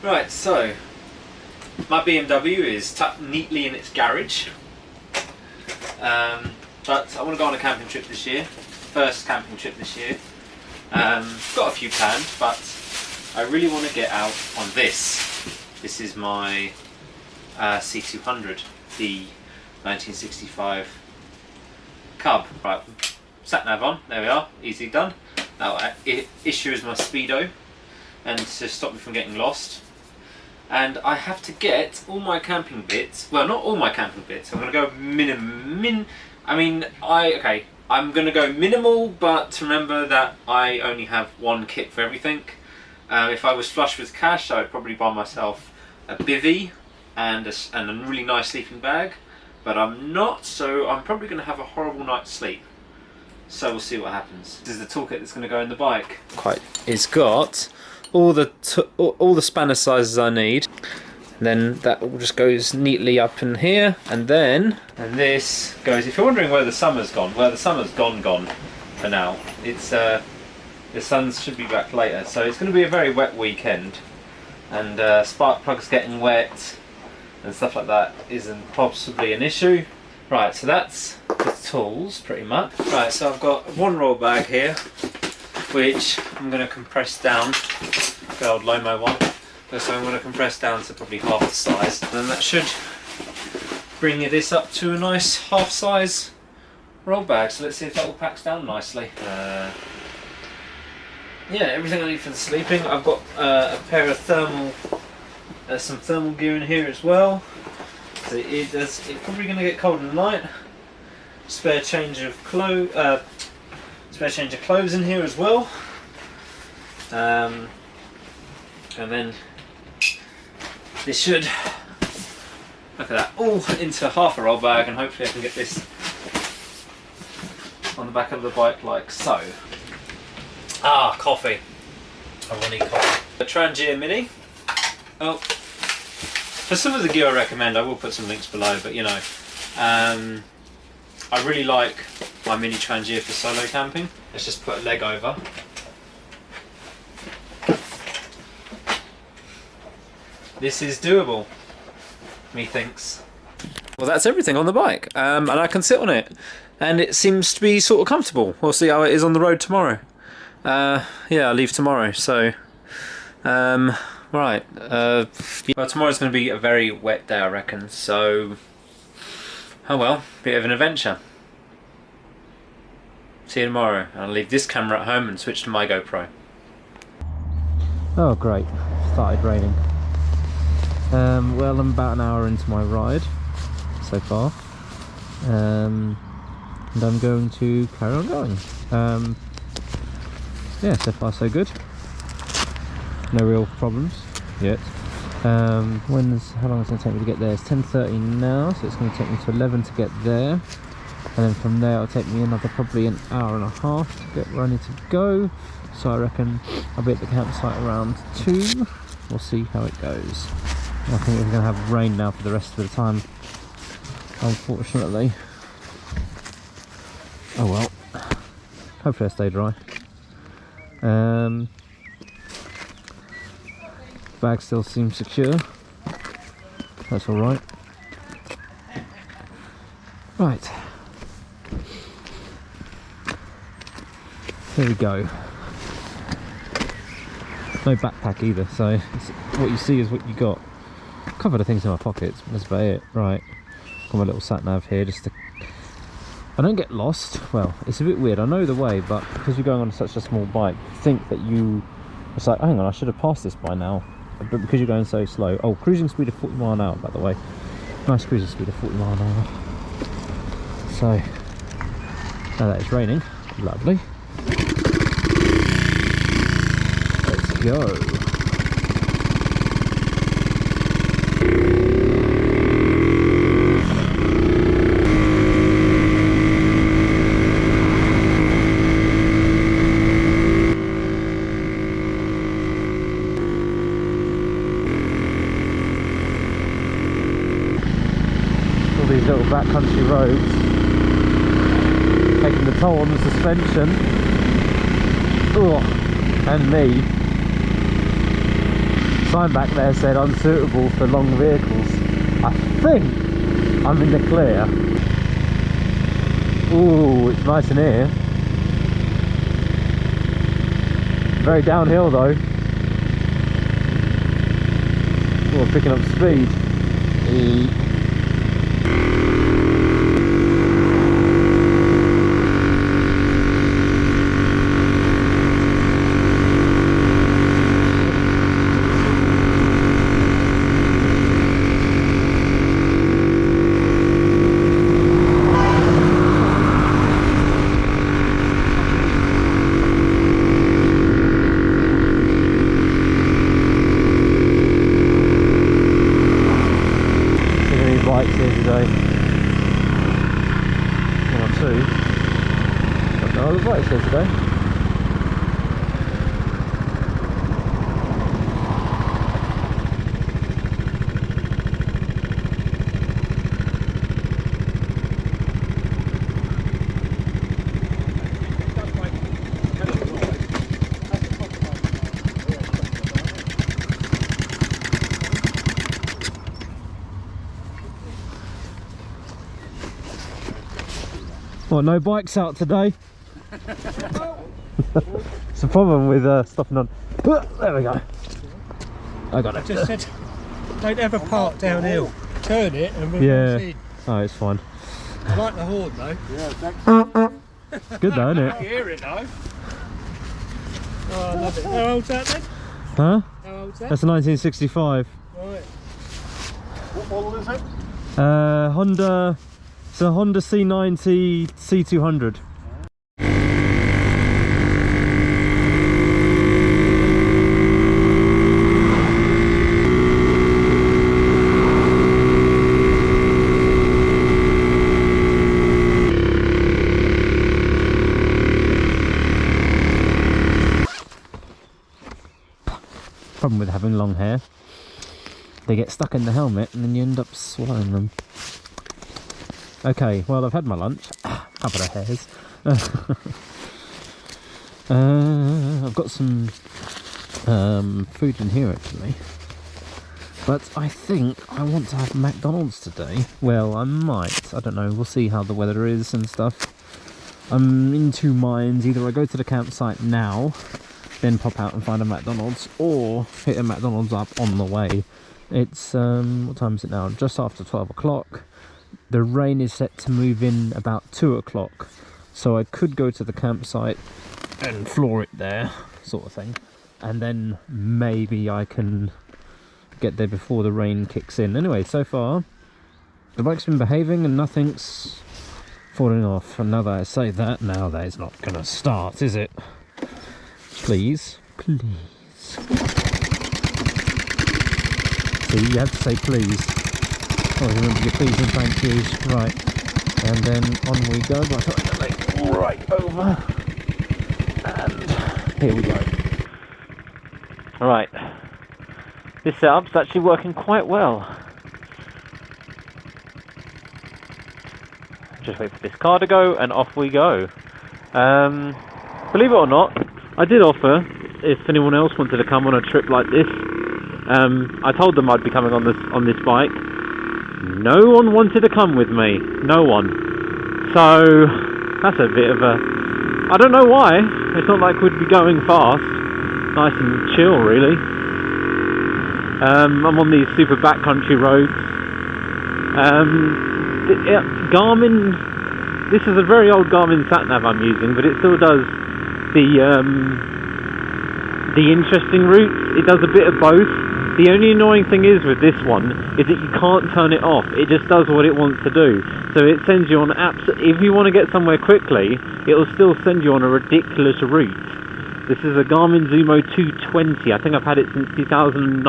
Right, so my BMW is tucked neatly in its garage, but I want to go on a camping trip this year, first camping trip this year. Got a few planned, but I really want to get out on this. This is my C200, the 1965 Cub. Right, sat nav on, there we are, easily done. Now issue is my speedo, and to stop me from getting lost. And I have to get all my camping bits, well not all my camping bits, I'm going to go I'm going to go minimal, but remember that I only have one kit for everything. If I was flush with cash, I would probably buy myself a bivvy and a really nice sleeping bag, but I'm not, so I'm probably going to have a horrible night's sleep. So we'll see what happens. This is the toolkit that's going to go in the bike. It's got all the spanner sizes I need. And then that all just goes neatly up in here, and this goes. If you're wondering where the summer's gone, well, the summer's gone for now. It's the sun should be back later, so it's going to be a very wet weekend, and spark plugs getting wet and stuff like that isn't possibly an issue. Right, so that's the tools pretty much. Right, so I've got one roll bag here, which I'm going to compress down. The old Lomo one. So I'm going to compress down to probably half the size, and then that should bring this up to a nice half size roll bag. So let's see if that all packs down nicely. Yeah, everything I need for the sleeping. I've got a pair of some thermal gear in here as well. So it's probably going to get cold in the night. Spare change of clothes in here as well. And then this should, look at that, all into half a roll bag, and hopefully I can get this on the back of the bike like so. Ah, coffee. I will need coffee. A Trangia Mini. Oh, for some of the gear I recommend, I will put some links below, but you know, I really like my Mini Trangia for solo camping. Let's just put a leg over. This is doable, methinks. Well, that's everything on the bike, and I can sit on it, and it seems to be sort of comfortable. We'll see how it is on the road tomorrow. Yeah, I leave tomorrow, so right. Well, tomorrow's going to be a very wet day, I reckon. So, oh well, bit of an adventure. See you tomorrow. I'll leave this camera at home and switch to my GoPro. Oh great, started raining. Well, I'm about an hour into my ride so far, and I'm going to carry on going. Yeah, so far so good. No real problems yet. How long is it going to take me to get there? It's 10:30 now, so it's going to take me to 11 to get there, and then from there it'll take me another probably an hour and a half to get where I need to go. So I reckon I'll be at the campsite around 2. We'll see how it goes. I think we're going to have rain now for the rest of the time, unfortunately. Oh well, hopefully I stay dry. Bag still seems secure, that's alright. Right, here we go. No backpack either, so what you see is what you got. A couple of things in my pockets, that's about it. Right, got my little sat nav here just to, I don't get lost. Well, it's a bit weird, I know the way, but because you're going on such a small bike, you think that it's like, hang on, I should have passed this by now, but because you're going so slow. Oh, cruising speed of 40 mile an hour, by the way. Nice cruising speed of 40 mile an hour. So now that it's raining, lovely, let's go. These little backcountry roads taking the toll on the suspension. Ugh, and me. sign back there said unsuitable for long vehicles. I think I'm in the clear. Ooh, it's nice in here. Very downhill though. Oh, picking up speed. Well, no bikes out today. It's a problem with stopping on. There we go. I got it. Just said, don't ever park downhill. Turn it and reverse in. Oh, it's fine. I like the horn though. Yeah, it's good though, isn't it? I hear it though. Oh, I love it. How old's that then? Huh? How old's that? That's a 1965. Right. What model is it? Honda. It's a Honda C90 C200. Problem with having long hair, they get stuck in the helmet and then you end up swallowing them. Okay, well, I've had my lunch. Couple of hairs. I've got some food in here actually, but I think I want to have McDonald's today. Well, I might. I don't know. We'll see how the weather is and stuff. I'm in two minds. Either I go to the campsite now, then pop out and find a McDonald's, or hit a McDonald's up on the way. It's what time is it now? Just after 12 o'clock. The rain is set to move in about 2 o'clock, so I could go to the campsite and floor it there, sort of thing, and then maybe I can get there before the rain kicks in. Anyway, so far the bike's been behaving and nothing's falling off, and now that I say that, now that it's not gonna start, is it? Please, please. See, you have to say please. Oh, remember your please and thank yous. Right, and then on we go. Right over, and here we go. Alright, this setup's actually working quite well. Just wait for this car to go and off we go. Believe it or not, I did offer if anyone else wanted to come on a trip like this. I told them I'd be coming on this bike. No one wanted to come with me. No one. So that's a bit of a... I don't know why. It's not like we'd be going fast. Nice and chill, really. I'm on these super backcountry roads. Garmin... This is a very old Garmin sat-nav I'm using, but it still does the interesting routes. It does a bit of both. The only annoying thing is with this one is that you can't turn it off. It just does what it wants to do. So it sends you on if you want to get somewhere quickly, it'll still send you on a ridiculous route. This is a Garmin Zumo 220. I think I've had it since 2009.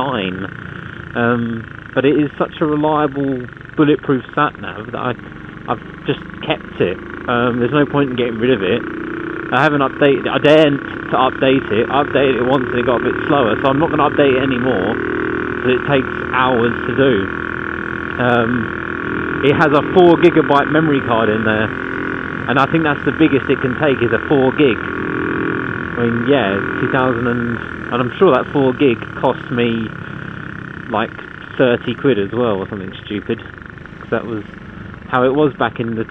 But it is such a reliable, bulletproof sat-nav that I've just kept it. There's no point in getting rid of it. I haven't updated it. I dared to update it. I updated it once and it got a bit slower, so I'm not going to update it anymore, because it takes hours to do. It has a 4GB memory card in there, and I think that's the biggest it can take, is a 4GB. I mean, yeah, 2000 and I'm sure that 4GB cost me like 30 quid as well, or something stupid. 'Cause that was how it was back in the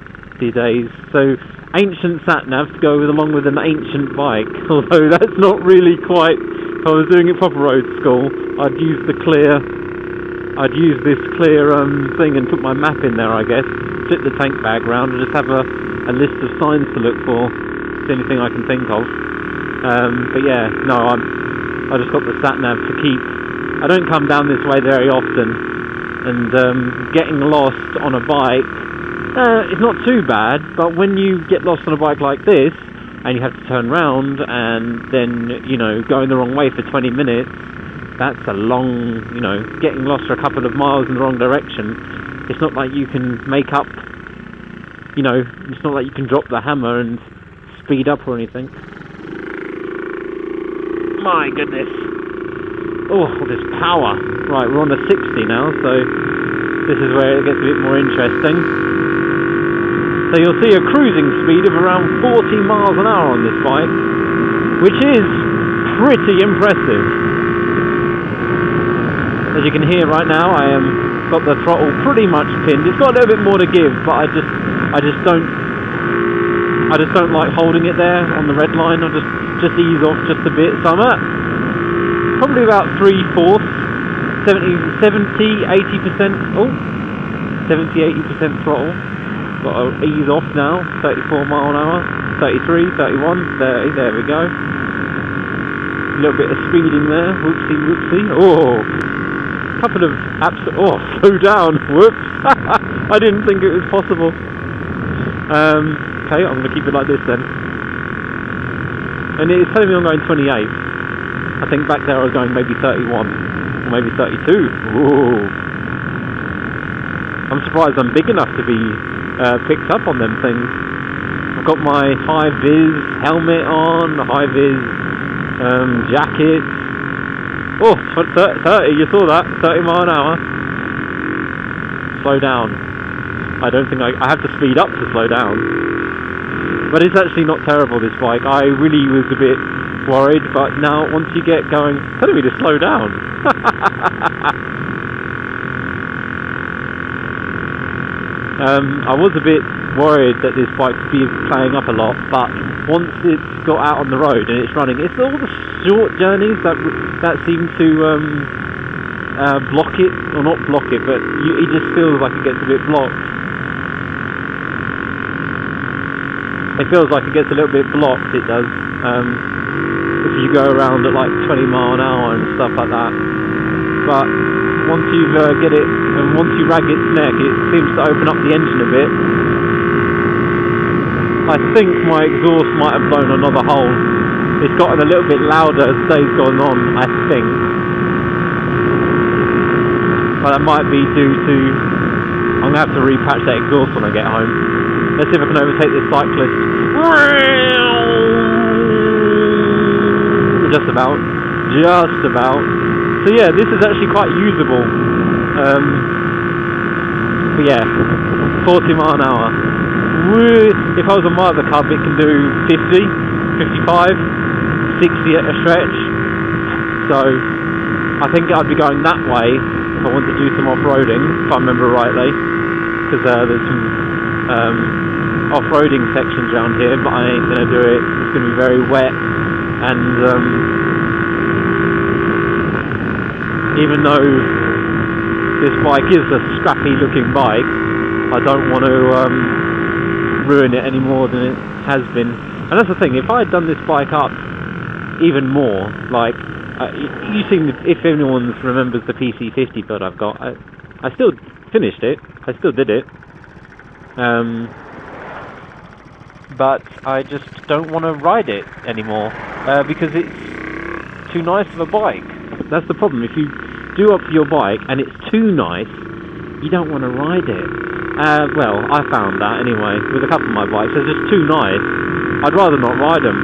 days. So ancient sat nav to go along with an ancient bike. Although that's not really quite. If I was doing it proper old school, I'd use this clear thing and put my map in there, I guess. Flip the tank bag round and just have a list of signs to look for. It's the only thing I can think of. But yeah, no, I just got the sat nav to keep. I don't come down this way very often, and getting lost on a bike, it's not too bad. But when you get lost on a bike like this, and you have to turn round, and then going the wrong way for 20 minutes, that's a long, getting lost for a couple of miles in the wrong direction. It's not like you can make up, it's not like you can drop the hammer and speed up or anything. My goodness. Oh, all this power. Right, we're on the 60 now, so this is where it gets a bit more interesting. So you'll see a cruising speed of around 40 miles an hour on this bike, which is pretty impressive. As you can hear right now, I got the throttle pretty much pinned. It's got a little bit more to give, but I just don't like holding it there on the red line. I'll just ease off just a bit. So I'm at probably about 3/4, 70-80%. Oh, 70-80% throttle. Got to ease off now. 34 mile an hour, 33, 31, 30. There we go. A little bit of speeding there. Whoopsie, whoopsie. Oh. Couple of slow down. Whoops. I didn't think it was possible. Okay, I'm going to keep it like this then. And it's telling me I'm going 28. I think back there I was going maybe 31 or maybe 32. Ooh. I'm surprised I'm big enough to be picked up on them things. I've got my high-vis helmet on, high-vis jacket. Oh, 30, you saw that, 30 mile an hour. Slow down. I don't think I have to speed up to slow down. But it's actually not terrible, this bike. I really was a bit worried, but now once you get going, it's telling me to slow down. I was a bit worried that this bike would be playing up a lot, but once it's got out on the road and it's running, it's all the short journeys that seem to block it, or not block it, but it just feels like it gets a bit blocked. It feels like it gets a little bit blocked, it does, if you go around at like 20 mile an hour and stuff like that. But once you get it, and once you rag its neck, it seems to open up the engine a bit. I think my exhaust might have blown another hole. It's gotten a little bit louder as the day's gone on, I think. But that might be due to... I'm going to have to repatch that exhaust when I get home. Let's see if I can overtake this cyclist. Just about. Just about. So yeah, this is actually quite usable. But yeah, 40 mile an hour. If I was on my other cub, it can do 50, 55, 60 at a stretch. So I think I'd be going that way if I want to do some off-roading, if I remember rightly, because there's some off-roading sections around here, but I ain't going to do it. It's going to be very wet, and even though this bike is a scrappy looking bike, I don't want to ruin it any more than it has been. And that's the thing, if I had done this bike up even more, like you seem, if anyone remembers the PC50 build I've got, I still finished it, I still did it, but I just don't want to ride it anymore, because it's too nice of a bike. That's the problem. If you do up your bike and it's too nice, you don't want to ride it. Well, I found that anyway with a couple of my bikes. They're just too nice. I'd rather not ride them.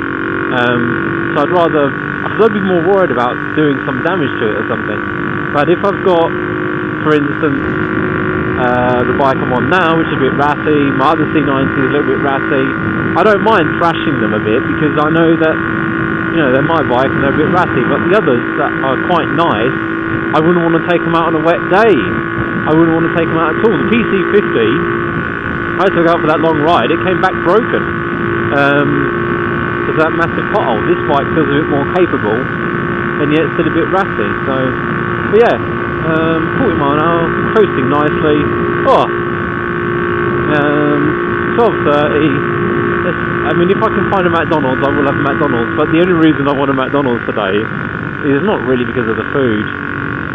So I'd be more worried about doing some damage to it or something. But if I've got, for instance, the bike I'm on now, which is a bit ratty, my other C90 is a little bit ratty, I don't mind thrashing them a bit because I know that, they're my bike and they're a bit ratty. But the others that are quite nice, I wouldn't want to take them out on a wet day. I wouldn't want to take them out at all. The PC50, I took out for that long ride, it came back broken. Because that massive pothole. This bike feels a bit more capable, and yet it's still a bit ratty. So, but yeah, 40 mile an hour, coasting nicely. Oh, 12:30. I mean, if I can find a McDonald's, I will have a McDonald's. But the only reason I want a McDonald's today is not really because of the food.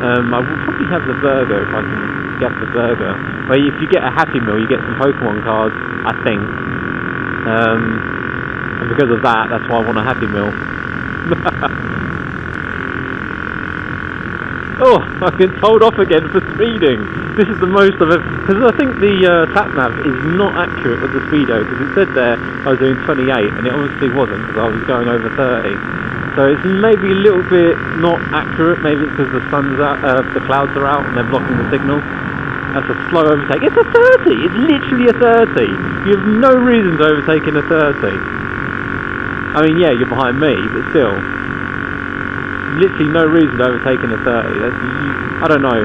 I will probably have the burger if I can get the burger. But if you get a Happy Meal, you get some Pokemon cards, I think. And because of that, that's why I want a Happy Meal. Oh, I've been told off again for speeding. This is the most I've ever... Because I think the sat-nav is not accurate with the speedo, because it said there I was doing 28, and it obviously wasn't, because I was going over 30. So it's maybe a little bit not accurate. Maybe it's because the sun's out, the clouds are out, and they're blocking the signal. That's a slow overtake. It's a 30! It's literally a 30! You have no reason to overtake in a 30. I mean, yeah, you're behind me, but still. Literally no reason to overtake in a 30. I don't know.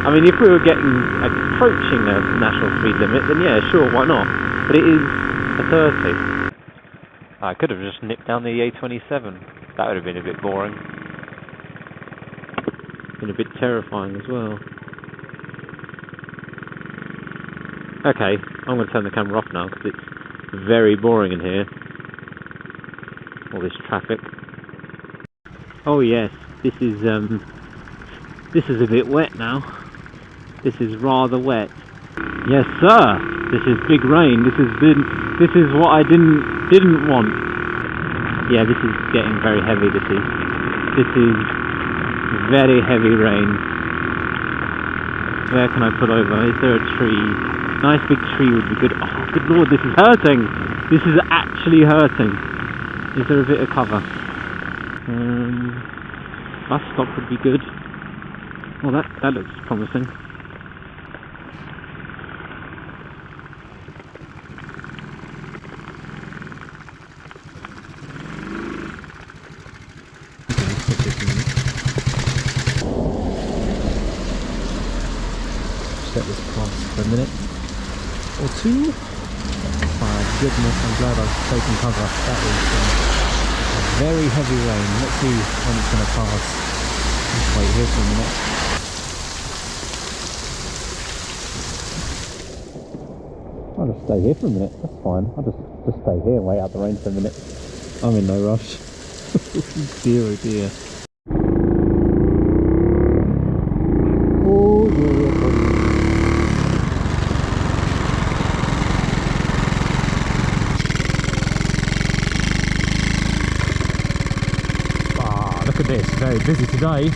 I mean, if we were approaching a national speed limit, then yeah, sure, why not? But it is a 30. I could have just nipped down the A27. That would have been a bit boring. Been a bit terrifying as well. Okay, I'm going to turn the camera off now because it's very boring in here. All this traffic. Oh yes, this is a bit wet now. This is rather wet. Yes, sir. This is big rain. This is what I didn't want. Yeah, this is getting very heavy. This is very heavy rain. Where can I pull over? Is there a tree? Nice big tree would be good. Oh, good lord, this is hurting. This is actually hurting. Is there a bit of cover? Bus stop would be good. Well, that looks promising. Set this past for a minute or two. My goodness, I'm glad I've taken cover. That was very heavy rain. Let's see when it's going to pass. Just wait here for a minute. I'll just stay here for a minute. That's fine. I'll just stay here and wait out the rain for a minute. I'm in no rush. Dear oh dear. Oh dear. Look at this, very busy today.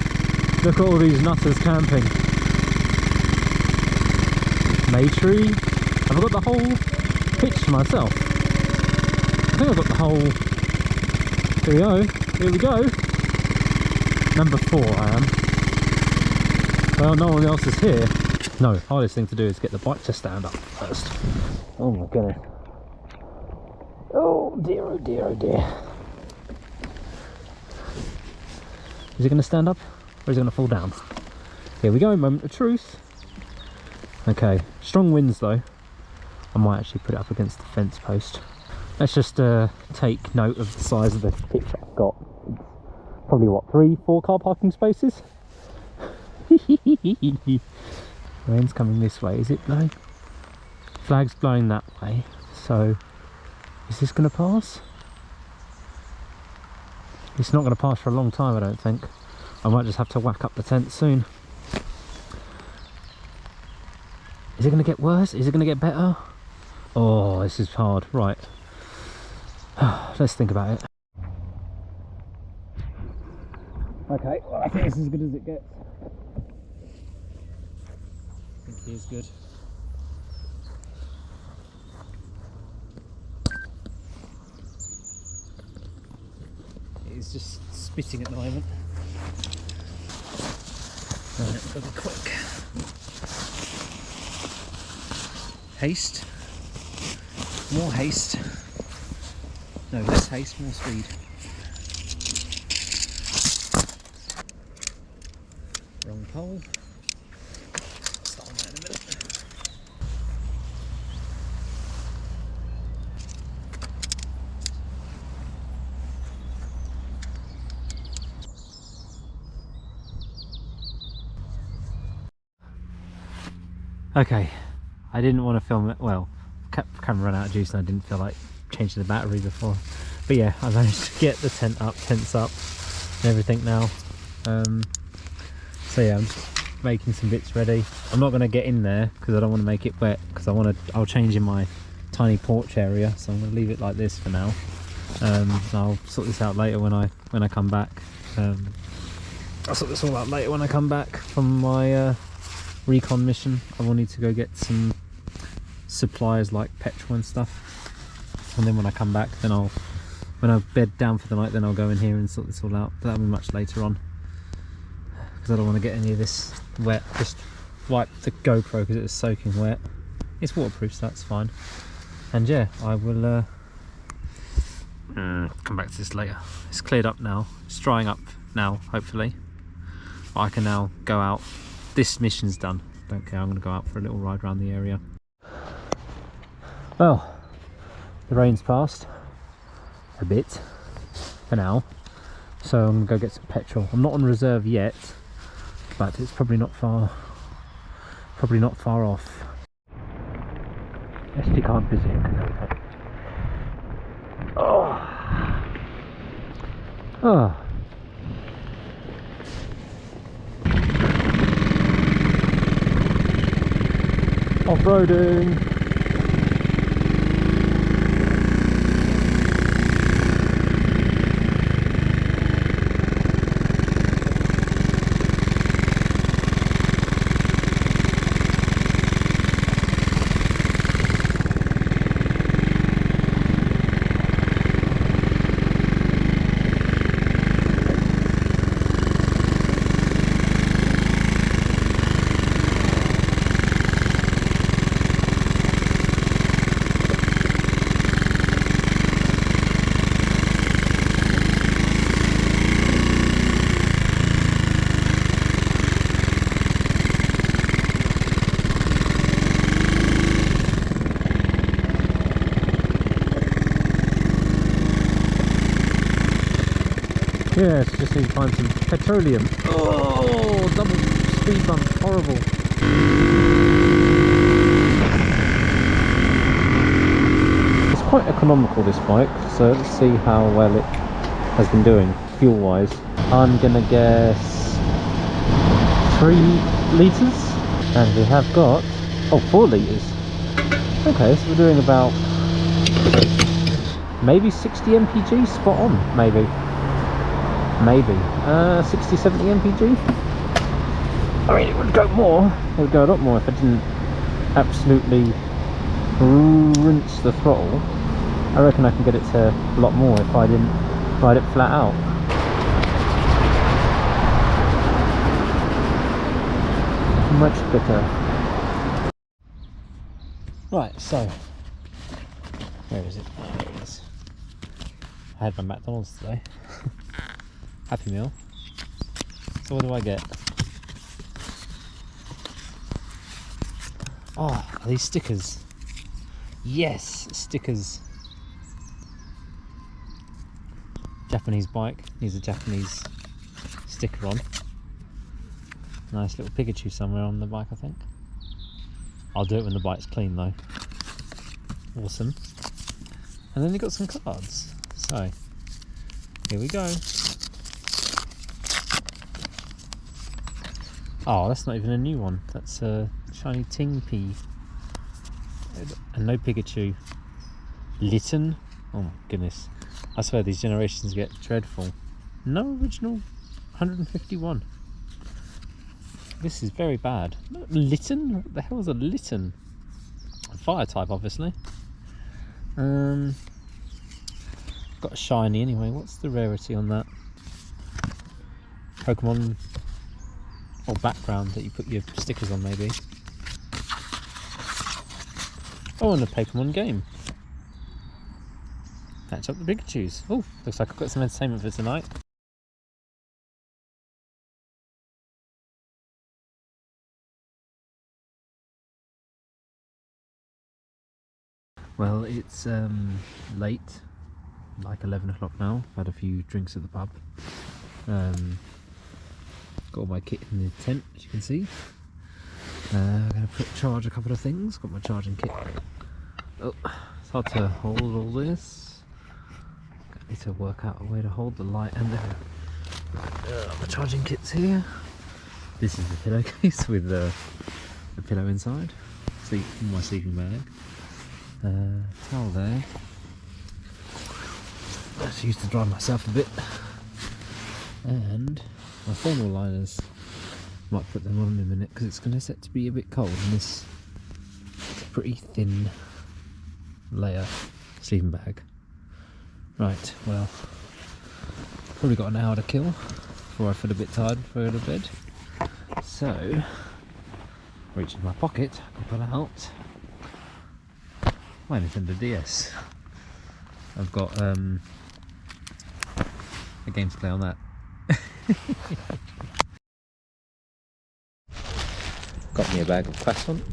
Look at all these nutters camping. May tree. Have I got the whole pitch to myself? I think I've got the whole... Here we go. Here we go. Number 4 I am. Well, no one else is here. No, hardest thing to do is get the bike to stand up first. Oh my goodness. Oh dear, oh dear, oh dear. Is it going to stand up or is it going to fall down? Here we go, moment of truth. Okay, strong winds though. I might actually put it up against the fence post. Let's just take note of the size of the pitch I've got. It's probably what, 3-4 car parking spaces? Rain's coming this way, is it blowing? Flag's blowing that way, so is this going to pass? It's not going to pass for a long time, I don't think. I might just have to whack up the tent soon. Is it going to get worse? Is it going to get better? Oh, this is hard. Right. Let's think about it. Okay, well, I think it's as good as it gets. I think he is good. It's just spitting at the moment. Right, got to be quick. Haste. More haste. No, less haste, more speed. pole. Start on that in a minute. Okay, I didn't want to film it. Well, camera ran out of juice and I didn't feel like changing the battery before. But yeah, I managed to get the tents up and everything now. So yeah, I'm just making some bits ready. I'm not going to get in there because I don't want to make it wet, because I'll change in my tiny porch area, so I'm going to leave it like this for now. I'll sort this out later when I come back. I'll sort this all out later when I come back from my Recon mission. I will need to go get some supplies like petrol and stuff, and then when I come back, then when I bed down for the night, then I'll go in here and sort this all out. But that'll be much later on, because I don't want to get any of this wet. Just wipe the GoPro because it was soaking wet. It's waterproof, so that's fine. And yeah, I will come back to this later. It's cleared up now. It's drying up now, hopefully. I can now go out. This mission's done. Don't care, I'm going to go out for a little ride around the area. Well, the rain's passed a bit for now, so I'm going to go get some petrol. I'm not on reserve yet, but it's probably not far off. SD card busy. Oh. Off-roading. Yes, just need to find some petroleum. Oh, double speed bump, horrible. It's quite economical, this bike, so let's see how well it has been doing fuel wise. I'm gonna guess 3 litres, and we have got 4 litres. Okay, so we're doing about maybe 60 mpg, spot on, maybe 60, 70 mpg. I mean, it would go more, it would go a lot more if I didn't absolutely rinse the throttle. I reckon I can get it to a lot more if I didn't ride it flat out. Much better. Right, so where is it? Oh, there it is. I had my McDonald's today. Happy Meal. So what do I get? Oh, are these stickers? Yes, stickers. Japanese bike, needs a Japanese sticker on. Nice little Pikachu somewhere on the bike, I think. I'll do it when the bike's clean though. Awesome. And then they got some cards. So, here we go. Oh, that's not even a new one. That's a shiny Ting P. And no Pikachu. Litten? Oh my goodness. I swear these generations get dreadful. No original 151. This is very bad. Litten? What the hell is a Litten? Fire type, obviously. Got a shiny anyway. What's the rarity on that? Pokemon or background that you put your stickers on, maybe. Oh, and a Pokemon game. Match up the Pikachus. Oh, looks like I've got some entertainment for tonight. Well, it's late, like 11 o'clock now. I've had a few drinks at the pub. Got all my kit in the tent, as you can see. I'm going to charge a couple of things. Got my charging kit. Oh, it's hard to hold all this. I need to work out a way to hold the light and my charging kit's here. This is the pillowcase with the pillow inside. My sleeping bag. Towel there. I just used to dry myself a bit. And my thermal liners. Might put them on in a minute because it's going to set to be a bit cold in this pretty thin layer sleeping bag. Right, well, probably got an hour to kill before I feel a bit tired before I go to bed. So, reach in my pocket, I can pull out my Nintendo DS. I've got a game to play on that. Got me a bag of croissant.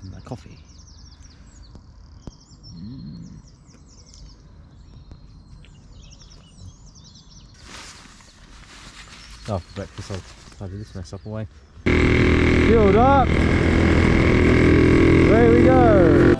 And my coffee. After breakfast I'll tidy this mess up away. Fueled up! Away we go!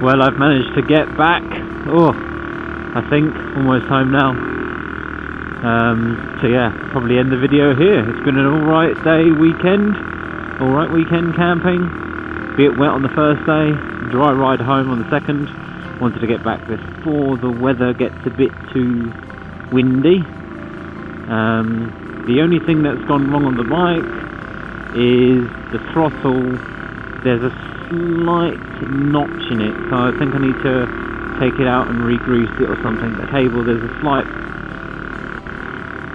Well, I've managed to get back, I think, almost home now. So yeah, probably end the video here. It's been an alright weekend camping. Bit wet on the first day, dry ride home on the second. Wanted to get back before the weather gets a bit too windy. The only thing that's gone wrong on the bike is the throttle. There's a slight notch in it, so I think I need to take it out and re-grease it or something. The cable, there's a slight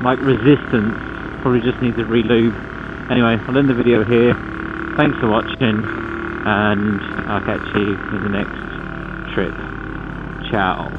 like resistance, probably just needs a re-lube. Anyway, I'll end the video here. Thanks for watching, and I'll catch you in the next trip. Ciao.